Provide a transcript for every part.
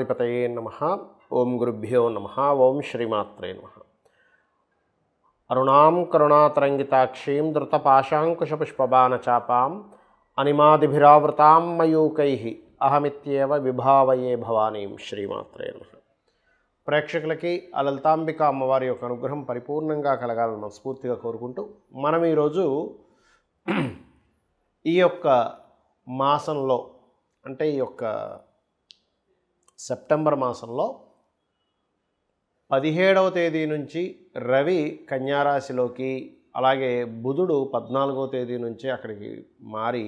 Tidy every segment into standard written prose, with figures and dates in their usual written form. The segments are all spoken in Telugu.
గణాధిపతయే నమః. ఓం గురుభ్యో నమః. ఓం శ్రీమాత్రే నమః. అరుణాం కరుణాతరంగితాక్షీం ధృతపాశాంకుశపుష్పబాణచాపాం అనిమాదిభిరావృతాం మయూకైః అహమిత్యేవ విభావయే భవానీం. శ్రీమాత్రే నమః. ప్రేక్షకులకి ఆ లలితాంబిక అమ్మవారి యొక్క అనుగ్రహం పరిపూర్ణంగా కలగాలని మనస్ఫూర్తిగా కోరుకుంటూ మనం ఈరోజు ఈ యొక్క మాసంలో అంటే ఈ యొక్క సెప్టెంబర్ మాసంలో 17వ తేదీ నుంచి రవి కన్యారాశిలోకి, అలాగే బుధుడు 14వ తేదీ నుంచి అక్కడికి మారి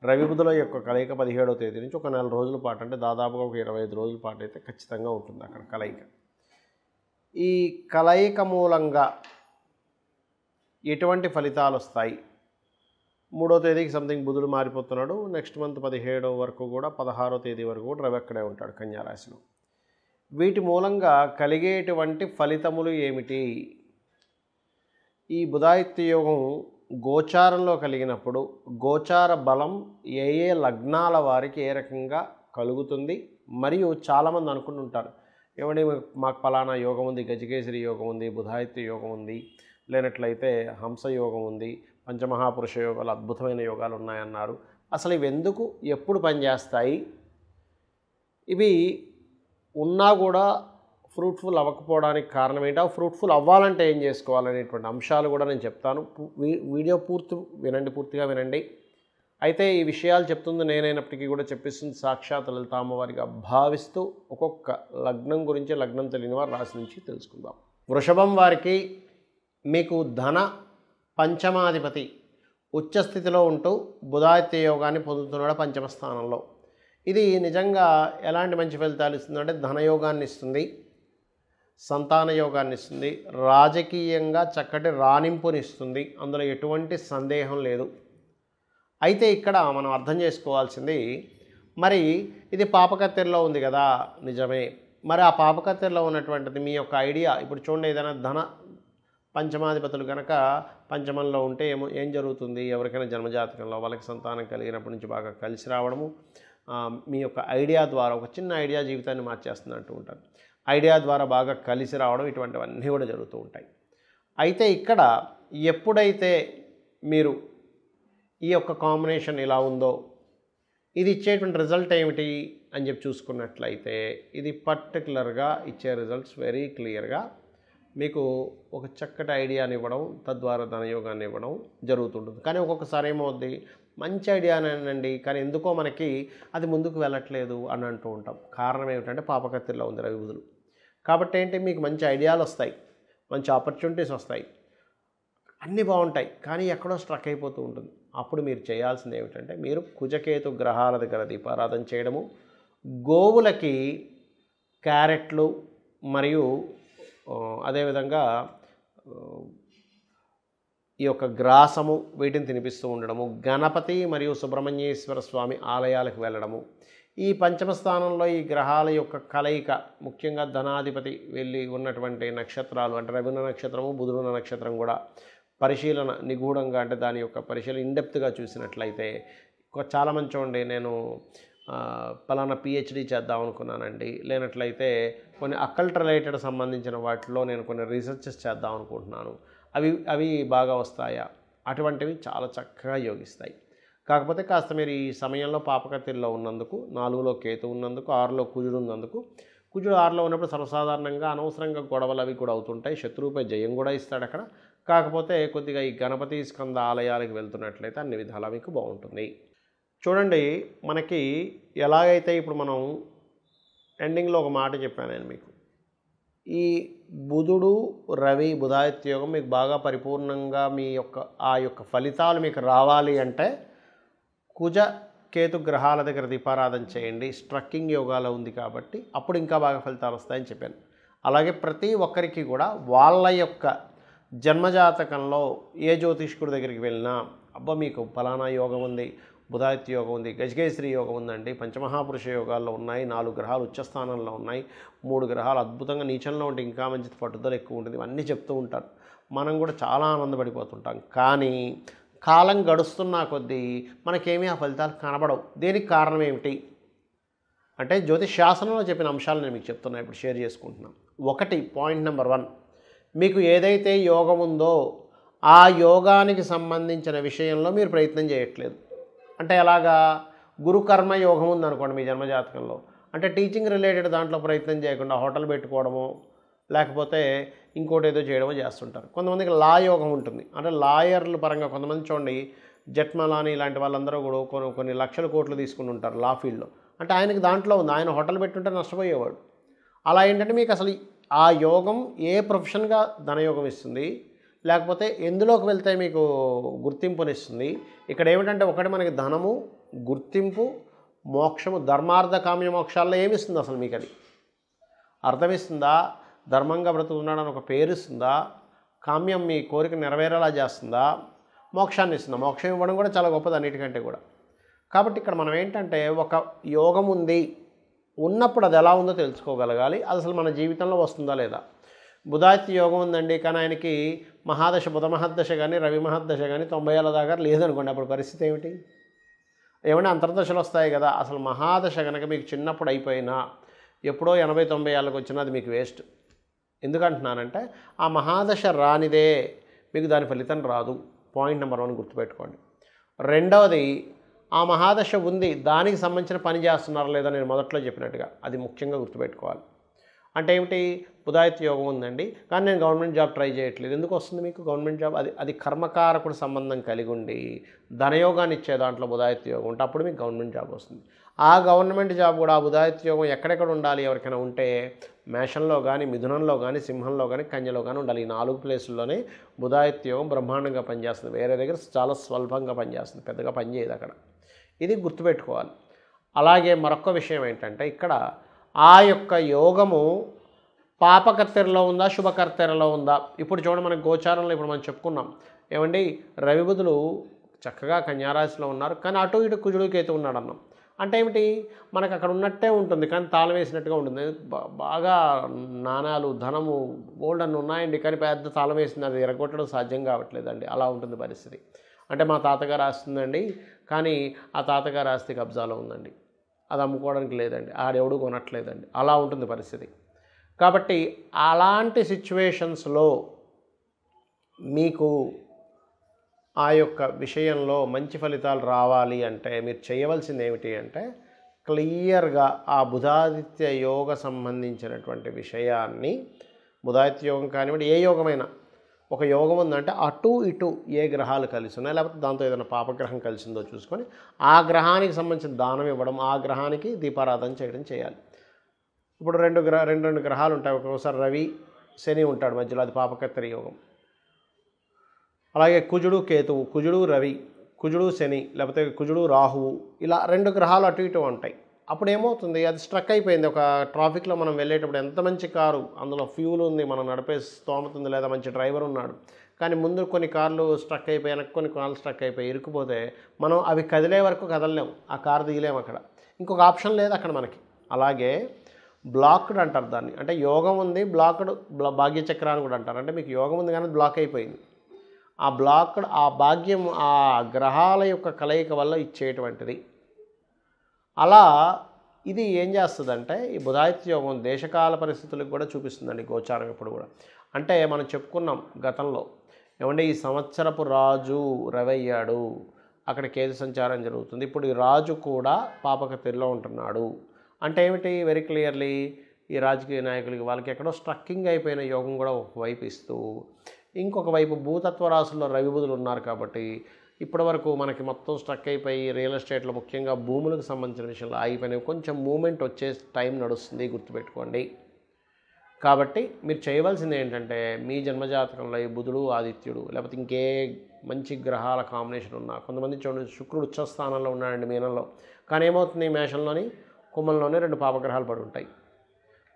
రవి బుధుల యొక్క కలయిక 17వ తేదీ నుంచి ఒక నెల రోజుల పాటు, అంటే దాదాపుగా ఒక 25 రోజుల పాటు అయితే ఖచ్చితంగా ఉంటుంది అక్కడ కలయిక. ఈ కలయిక మూలంగా ఎటువంటి ఫలితాలు వస్తాయి? 3వ తేదీకి సంథింగ్ బుధుడు మారిపోతున్నాడు. నెక్స్ట్ మంత్ 17వ వరకు కూడా 16వ తేదీ వరకు కూడా రవి అక్కడే ఉంటాడు కన్యారాశిలో. వీటి మూలంగా కలిగేటువంటి ఫలితములు ఏమిటి? ఈ బుధాదిత్య యోగం గోచారంలో కలిగినప్పుడు గోచార బలం ఏ ఏ లగ్నాల వారికి ఏ రకంగా కలుగుతుంది? మరియు చాలామంది అనుకుంటుంటారు, ఏమంటే మాకు ఫలానా యోగం ఉంది, గజకేసరి యోగం ఉంది, బుధాదిత్య యోగం ఉంది, లేనట్లయితే హంస యోగం ఉంది, పంచమహాపురుష యోగాలు, అద్భుతమైన యోగాలు ఉన్నాయన్నారు. అసలు ఇవి ఎందుకు, ఎప్పుడు పనిచేస్తాయి? ఇవి ఉన్నా కూడా ఫ్రూట్ఫుల్ అవ్వకపోవడానికి కారణం ఏంటి? ఫ్రూట్ఫుల్ అవ్వాలంటే ఏం చేసుకోవాలనేటువంటి అంశాలు కూడా నేను చెప్తాను. వీడియో పూర్తిగా వినండి. అయితే ఈ విషయాలు చెప్తుంది నేనైనప్పటికీ కూడా చెప్పిస్తుంది సాక్షాత్ లలిత అమ్మవారిగా భావిస్తూ ఒక్కొక్క లగ్నం గురించి, లగ్నం తెలియని వారి రాశి నుంచి తెలుసుకుందాం. వృషభం వారికి మీకు ధన పంచమాధిపతి ఉచ్చస్థితిలో ఉంటూ బుధాదిత్య యోగాన్ని పొందుతున్నాడు పంచమ స్థానంలో. ఇది నిజంగా ఎలాంటి మంచి ఫలితాలు ఇస్తుందంటే ధనయోగాన్ని ఇస్తుంది, సంతాన యోగాన్ని ఇస్తుంది, రాజకీయంగా చక్కటి రాణింపునిస్తుంది. అందులో ఎటువంటి సందేహం లేదు. అయితే ఇక్కడ మనం అర్థం చేసుకోవాల్సింది, మరి ఇది పాపకత్తెరలో ఉంది కదా, నిజమే. మరి ఆ పాపకత్తెరలో ఉన్నటువంటిది మీ యొక్క ఐడియా. ఇప్పుడు చూడండి, ఏదైనా ధన పంచమాధిపతులు కనుక పంచమంలో ఉంటే ఏం జరుగుతుంది? ఎవరికైనా జన్మజాతకంలో వాళ్ళకి సంతానం కలిగినప్పటి నుంచి బాగా కలిసి రావడము, మీ యొక్క ఐడియా ద్వారా ఒక చిన్న ఐడియా జీవితాన్ని మార్చేస్తుంది అంటూ ఉంటారు. ఐడియా ద్వారా బాగా కలిసి రావడం, ఇటువంటివన్నీ కూడా జరుగుతూ ఉంటాయి. అయితే ఇక్కడ ఎప్పుడైతే మీరు ఈ యొక్క కాంబినేషన్ ఇలా ఉందో, ఇది ఇచ్చేటువంటి రిజల్ట్ ఏమిటి అని చెప్పి చూసుకున్నట్లయితే, ఇది పర్టికులర్గా ఇచ్చే రిజల్ట్స్ వెరీ క్లియర్గా మీకు ఒక చక్కటి ఐడియాని ఇవ్వడం, తద్వారా ధనయోగాన్ని ఇవ్వడం జరుగుతుంటుంది. కానీ ఒక్కొక్కసారి ఏమవుద్ది, మంచి ఐడియానేనండి, కానీ ఎందుకో మనకి అది ముందుకు వెళ్ళట్లేదు అని అంటూ ఉంటాం. కారణం ఏమిటంటే పాపకత్తిలో ఉంది రవి బుధులు. కాబట్టి ఏంటి, మీకు మంచి ఐడియాలు వస్తాయి, మంచి ఆపర్చునిటీస్ వస్తాయి, అన్నీ బాగుంటాయి, కానీ ఎక్కడో స్ట్రక్ అయిపోతూ ఉంటుంది. అప్పుడు మీరు చేయాల్సింది ఏమిటంటే, మీరు కుజకేతు గ్రహాల దగ్గర దీపారాధన చేయడము, గోవులకి క్యారెట్లు మరియు అదేవిధంగా ఈ యొక్క గ్రాసము వీటిని తినిపిస్తూ ఉండడము, గణపతి మరియు సుబ్రహ్మణ్యేశ్వర స్వామి ఆలయాలకు వెళ్ళడము. ఈ పంచమ స్థానంలో ఈ గ్రహాల యొక్క కలయిక, ముఖ్యంగా ధనాధిపతి వెళ్ళి ఉన్నటువంటి నక్షత్రాలు, అంటే రవిన నక్షత్రము, బుధుడున నక్షత్రం కూడా పరిశీలన నిగూఢంగా, అంటే దాని యొక్క పరిశీలన ఇన్డెప్త్గా చూసినట్లయితే, చాలామంది చూడండి, నేను పలానా పిహెచ్డి చేద్దాం అనుకున్నానండి, లేనట్లయితే కొన్ని అకల్ట్ రిలేటెడ్ సంబంధించిన వాటిలో నేను కొన్ని రీసెర్చెస్ చేద్దాం అనుకుంటున్నాను, అవి బాగా వస్తాయా? అటువంటివి చాలా చక్కగా యోగిస్తాయి. కాకపోతే కాస్త మీరు ఈ సమయంలో పాపకత్తిలో ఉన్నందుకు, 4లో కేతు ఉన్నందుకు, 6లో కుజుడు ఉన్నందుకు, కుజుడు 6లో ఉన్నప్పుడు సర్వసాధారణంగా అనవసరంగా గొడవలు అవి కూడా అవుతుంటాయి. శత్రువుపై జయం కూడా ఇస్తాడు అక్కడ. కాకపోతే కొద్దిగా ఈ గణపతి స్కంద ఆలయాలకు వెళ్తున్నట్లయితే అన్ని విధాలా మీకు బాగుంటుంది. చూడండి, మనకి ఎలాగైతే ఇప్పుడు మనం ఎండింగ్లో ఒక మాట చెప్పాను నేను మీకు, ఈ బుధుడు రవి బుధాదిత్య యోగం మీకు బాగా పరిపూర్ణంగా మీ యొక్క ఆ యొక్క ఫలితాలు మీకు రావాలి అంటే కుజ కేతు గ్రహాల దగ్గర దీపారాధన చేయండి. స్ట్రక్కింగ్ యోగాలో ఉంది కాబట్టి అప్పుడు ఇంకా బాగా ఫలితాలు వస్తాయని చెప్పాను. అలాగే ప్రతి ఒక్కరికి కూడా వాళ్ళ యొక్క జన్మజాతకంలో ఏ జ్యోతిష్కుడి దగ్గరికి వెళ్ళినా, అబ్బా మీకు ఫలానా యోగం ఉంది, బుధాదిత్య యోగం ఉంది, గజకేసరి యోగం ఉందండి, పంచమహాపురుష యోగాల్లో ఉన్నాయి, 4 గ్రహాలు ఉచ్చస్థానంలో ఉన్నాయి, 3 గ్రహాలు అద్భుతంగా నీచంలో ఉంటే ఇంకా మంచి పట్టుదల ఎక్కువ ఉంటుంది, ఇవన్నీ చెప్తూ ఉంటారు. మనం కూడా చాలా ఆనందపడిపోతుంటాం. కానీ కాలం గడుస్తున్న కొద్దీ మనకేమీ ఆ ఫలితాలు కనబడవు. దేనికి కారణం ఏమిటి? అంటే జ్యోతిష్ శాస్త్రంలో చెప్పిన అంశాలు నేను మీకు చెప్తున్నా, ఇప్పుడు షేర్ చేసుకుంటున్నాను. ఒకటి, పాయింట్ నెంబర్ 1, మీకు ఏదైతే యోగం ఉందో ఆ యోగానికి సంబంధించిన విషయంలో మీరు ప్రయత్నం చేయట్లేదు. అంటే ఎలాగా? గురుకర్మ యోగం ఉందనుకోండి మీ జన్మజాతకంలో, అంటే టీచింగ్ రిలేటెడ్ దాంట్లో ప్రయత్నం చేయకుండా హోటల్ పెట్టుకోవడము, లేకపోతే ఇంకోటి ఏదో చేయడమో చేస్తుంటారు. కొంతమందికి లా యోగం ఉంటుంది, అంటే లాయర్ల పరంగా కొంతమంది చూడండి, జెట్మలాని ఇలాంటి వాళ్ళందరూ కూడా కొన్ని లక్షల కోట్లు తీసుకుని ఉంటారు లా ఫీల్డ్లో. అంటే ఆయనకి దాంట్లో ఉంది, ఆయన హోటల్ పెట్టుంటే నష్టపోయేవాడు. అలా ఏంటంటే మీకు అసలు ఆ యోగం ఏ ప్రొఫెషన్గా ధనయోగం ఇస్తుంది, లేకపోతే ఎందులోకి వెళ్తే మీకు గుర్తింపునిస్తుంది. ఇక్కడ ఏమిటంటే ఒకటి మనకి ధనము, గుర్తింపు, మోక్షము, ధర్మార్థ కామ్య మోక్షాల్లో ఏమిస్తుంది అసలు మీకు? అది అర్థమిస్తుందా? ధర్మంగా బ్రతుకుతున్నాడని ఒక పేరు ఇస్తుందా? కామ్యం మీ కోరిక నెరవేరేలా చేస్తుందా? మోక్షాన్ని ఇస్తుందా? మోక్షం ఇవ్వడం కూడా చాలా గొప్పది అన్నిటికంటే కూడా. కాబట్టి ఇక్కడ మనం ఏంటంటే ఒక యోగం ఉంది, ఉన్నప్పుడు అది ఎలా ఉందో తెలుసుకోగలగాలి. అది అసలు మన జీవితంలో వస్తుందా లేదా? బుధాదిత్య యోగం ఉందండి, కానీ ఆయనకి మహాదశ, బుధ మహర్దశ కానీ రవి మహర్దశ కానీ 90 ఏళ్ళ దాకా లేదనుకోండి, అప్పుడు పరిస్థితి ఏమిటి? ఏమైనా అంతర్దశలు వస్తాయి కదా. అసలు మహాదశ కనుక మీకు చిన్నప్పుడు అయిపోయినా ఎప్పుడో 80-90 ఏళ్ళకి వచ్చినా అది మీకు వేస్ట్. ఎందుకంటున్నానంటే ఆ మహాదశ రానిదే మీకు దాని ఫలితం రాదు. పాయింట్ నెంబర్ 1 గుర్తుపెట్టుకోండి. రెండవది, ఆ మహాదశ ఉంది, దానికి సంబంధించిన పని చేస్తున్నారా లేదా నేను మొదట్లో చెప్పినట్టుగా, అది ముఖ్యంగా గుర్తుపెట్టుకోవాలి. అంటే ఏమిటి? బుధాదిత్య యోగం ఉందండి, కానీ నేను గవర్నమెంట్ జాబ్ ట్రై చేయట్లేదు. ఎందుకు వస్తుంది మీకు గవర్నమెంట్ జాబ్? అది కర్మకారకుడు సంబంధం కలిగి ఉండి ధనయోగాన్ని ఇచ్చే దాంట్లో బుధాదిత్య యోగం ఉంటే అప్పుడు మీకు గవర్నమెంట్ జాబ్ వస్తుంది. ఆ గవర్నమెంట్ జాబ్ కూడా ఆ బుధాదిత్య యోగం ఎక్కడెక్కడ ఉండాలి ఎవరికైనా ఉంటే? మేషంలో కానీ, మిథునంలో కానీ, సింహంలో కానీ, కన్యలో కానీ ఉండాలి. ఈ 4 ప్లేసుల్లోనే బుధాదిత్య యోగం బ్రహ్మాండంగా పనిచేస్తుంది. వేరే దగ్గర చాలా స్వల్పంగా పనిచేస్తుంది, పెద్దగా పనిచేయదు అక్కడ. ఇది గుర్తుపెట్టుకోవాలి. అలాగే మరొక విషయం ఏంటంటే ఇక్కడ ఆ యొక్క యోగము పాపకర్తెరలో ఉందా, శుభకర్తెరలో ఉందా? ఇప్పుడు చూడండి, మనకి గోచారంలో ఇప్పుడు మనం చెప్పుకున్నాం ఏమండి, రవి బుధులు చక్కగా కన్యారాశిలో ఉన్నారు, కానీ అటు ఇటు కుజుడు కేతు ఉన్నాడు అన్నాం. అంటే ఏమిటి? మనకు అక్కడ ఉన్నట్టే ఉంటుంది, కానీ తాళం వేసినట్టుగా ఉంటుంది. బాగా నాణాలు, ధనము, గోల్డ్ అన్నీ ఉన్నాయండి, కానీ పెద్ద తాళం వేసింది, అది ఎరగొట్టడం సాధ్యం కావట్లేదండి. అలా ఉంటుంది పరిస్థితి. అంటే మా తాతగారు ఆస్తుందండి, కానీ ఆ తాతగారు ఆస్తి కబ్జాలో ఉందండి, అది అమ్ముకోవడానికి లేదండి, ఆడెవడు కొనట్లేదండి, అలా ఉంటుంది పరిస్థితి. కాబట్టి అలాంటి సిచ్యువేషన్స్లో మీకు ఆ యొక్క విషయంలో మంచి ఫలితాలు రావాలి అంటే మీరు చేయవలసింది ఏమిటి అంటే క్లియర్గా ఆ బుధాదిత్య యోగ సంబంధించినటువంటి విషయాన్ని, బుధాదిత్య యోగం కానివ్వండి, ఏ యోగమైనా, ఒక యోగం ఉందంటే అటు ఇటు ఏ గ్రహాలు కలిసి ఉన్నాయి, లేకపోతే దాంతో ఏదైనా పాపగ్రహం కలిసిందో చూసుకొని ఆ గ్రహానికి సంబంధించిన దానం ఇవ్వడం, ఆ గ్రహానికి దీపారాధన చేయడం చేయాలి. ఇప్పుడు రెండు గ్రహాలు ఉంటాయి, ఒక్కొక్కసారి రవి శని ఉంటాడు మధ్యలో, అది పాపకర్తెర యోగం. అలాగే కుజుడు కేతువు, కుజుడు రవి, కుజుడు శని, లేకపోతే కుజుడు రాహువు, ఇలా 2 గ్రహాలు అటు ఇటు ఉంటాయి. అప్పుడు ఏమవుతుంది? అది స్ట్రక్ అయిపోయింది. ఒక ట్రాఫిక్లో మనం వెళ్ళేటప్పుడు ఎంత మంచి కారు, అందులో ఫ్యూల్ ఉంది, మనం నడిపే స్తోమత ఉంది, లేదా మంచి డ్రైవర్ ఉన్నాడు, కానీ ముందు కొన్ని కార్లు స్ట్రక్ అయిపోయి, వెనక్కి కొన్ని కార్లు స్ట్రక్ అయిపోయి ఇరుక్కుపోతే మనం అవి కదిలే వరకు కదలలేం, ఆ కారు దిగలేము, అక్కడ ఇంకొక ఆప్షన్ లేదు అక్కడ మనకి. అలాగే బ్లాక్డ్ అంటారు దాన్ని, అంటే యోగం ఉంది బ్లాక్డ్, భాగ్యచక్రాన్ని కూడా అంటారు. అంటే మీకు యోగం ఉంది కానీ బ్లాక్ అయిపోయింది, ఆ బ్లాక్డ్, ఆ భాగ్యం ఆ గ్రహాల యొక్క కలయిక వల్ల ఇచ్చేటువంటిది. అలా ఇది ఏం చేస్తుందంటే ఈ బుధాదిత్య యోగం దేశకాల పరిస్థితులకు కూడా చూపిస్తుందండి గోచారం ఎప్పుడు కూడా. అంటే మనం చెప్పుకున్నాం గతంలో, ఏమంటే ఈ సంవత్సరపు రాజు రవి అయ్యాడు, అక్కడ కేతు సంచారం జరుగుతుంది, ఇప్పుడు ఈ రాజు కూడా పాపకర్తెరలో ఉంటున్నాడు. అంటే ఏమిటి? వెరీ క్లియర్లీ ఈ రాజకీయ నాయకులకి వాళ్ళకి ఎక్కడో స్ట్రక్కింగ్ అయిపోయిన యోగం కూడా ఒకవైపు ఇస్తూ, ఇంకొక వైపు భూతత్వ రాశుల్లో రవి బుధులు ఉన్నారు కాబట్టి ఇప్పటి వరకు మనకి మొత్తం స్ట్రక్ అయిపోయి రియల్ ఎస్టేట్లో ముఖ్యంగా భూములకు సంబంధించిన విషయంలో ఆగిపోయినవి, కొంచెం మూమెంట్ వచ్చే టైం నడుస్తుంది, గుర్తుపెట్టుకోండి. కాబట్టి మీరు చేయవలసింది ఏంటంటే మీ జన్మజాతకంలో ఈ బుధుడు, ఆదిత్యుడు, లేకపోతే ఇంకే మంచి గ్రహాల కాంబినేషన్ ఉన్నా, కొంతమంది చూడండి శుక్రుడు ఉచ్చస్థానంలో ఉన్నాడండి మీనంలో, కానీ ఏమవుతుంది మేషంలోని, కుంభంలోనే 2 పాపగ్రహాలు పడి ఉంటాయి.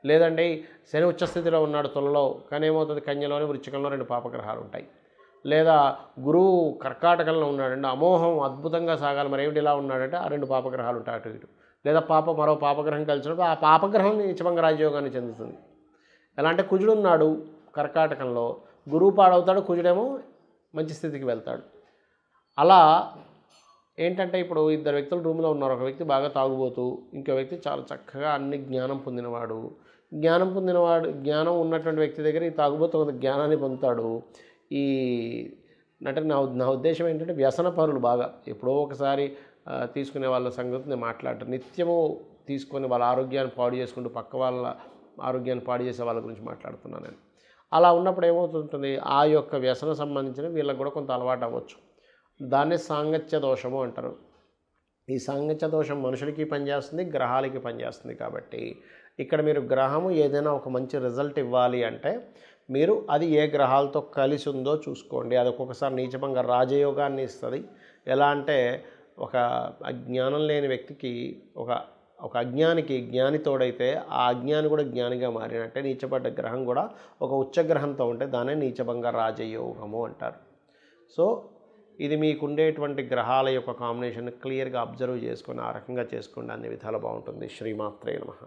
లేదండి శని ఉచ్చస్థితిలో ఉన్నాడు తులలో, కానీ ఏమవుతుంది కన్యలోని, వృశ్చికంలో 2 పాపగ్రహాలు ఉంటాయి. లేదా గురువు కర్కాటకంలో ఉన్నాడంటే అమోహం అద్భుతంగా సాగాలి, మరి ఏమిటి ఇలా ఉన్నాడంటే ఆ 2 పాపగ్రహాలు ఉంటాయి అటు ఇటు. లేదా మరో పాపగ్రహం కలిసినప్పుడు ఆ పాపగ్రహం నీచభంగ రాజయోగాన్ని చెందుతుంది. ఎలా అంటే కుజుడు ఉన్నాడు కర్కాటకంలో, గురువు పాడవుతాడు, కుజుడేమో మంచి స్థితికి వెళ్తాడు. అలా ఏంటంటే ఇప్పుడు ఇద్దరు వ్యక్తులు రూమ్లో ఉన్నారు. ఒక వ్యక్తి బాగా తాగుబోతూ, ఇంకో వ్యక్తి చాలా చక్కగా అన్ని జ్ఞానం పొందినవాడు. జ్ఞానం ఉన్నటువంటి వ్యక్తి దగ్గర ఈ తాగుబోతు కొంత జ్ఞానాన్ని పొందుతాడు. ఈ అంటే నా ఉద్దేశ్యం ఏంటంటే వ్యసనపరులు బాగా ఎప్పుడో ఒకసారి తీసుకునే వాళ్ళ సంగతి నేను మాట్లాడటం. నిత్యము తీసుకొని వాళ్ళ ఆరోగ్యాన్ని పాడు చేసుకుంటూ పక్క వాళ్ళ ఆరోగ్యాన్ని పాడు చేసే వాళ్ళ గురించి మాట్లాడుతున్నాను నేను. అలా ఉన్నప్పుడు ఏమవుతుంటుంది, ఆ యొక్క వ్యసన సంబంధించిన వీళ్ళకి కూడా కొంత అలవాటు అవ్వచ్చు. దాన్నే సాంగత్య దోషము అంటారు. ఈ సాంగత్య దోషం మనుషులకి పనిచేస్తుంది, గ్రహాలకి పనిచేస్తుంది. కాబట్టి ఇక్కడ మీరు గ్రహము ఏదైనా ఒక మంచి రిజల్ట్ ఇవ్వాలి అంటే మీరు అది ఏ గ్రహాలతో కలిసి ఉందో చూసుకోండి. అది ఒక్కొక్కసారి నీచభంగ రాజయోగాన్ని ఇస్తుంది. ఎలా అంటే ఒక అజ్ఞానం లేని వ్యక్తికి ఒక అజ్ఞానికి జ్ఞాని తోడైతే ఆ అజ్ఞాని కూడా జ్ఞానిగా మారినట్టే నీచపడ్డ గ్రహం కూడా ఒక ఉచ్చగ్రహంతో ఉంటే దాన్నే నీచభంగ రాజయోగము అంటారు. సో ఇది మీకుండేటువంటి గ్రహాల యొక్క కాంబినేషన్ క్లియర్గా అబ్జర్వ్ చేసుకొని ఆ రకంగా చేసుకోండి. అన్ని విధాలు బాగుంటుంది. శ్రీమాత్రే నమః.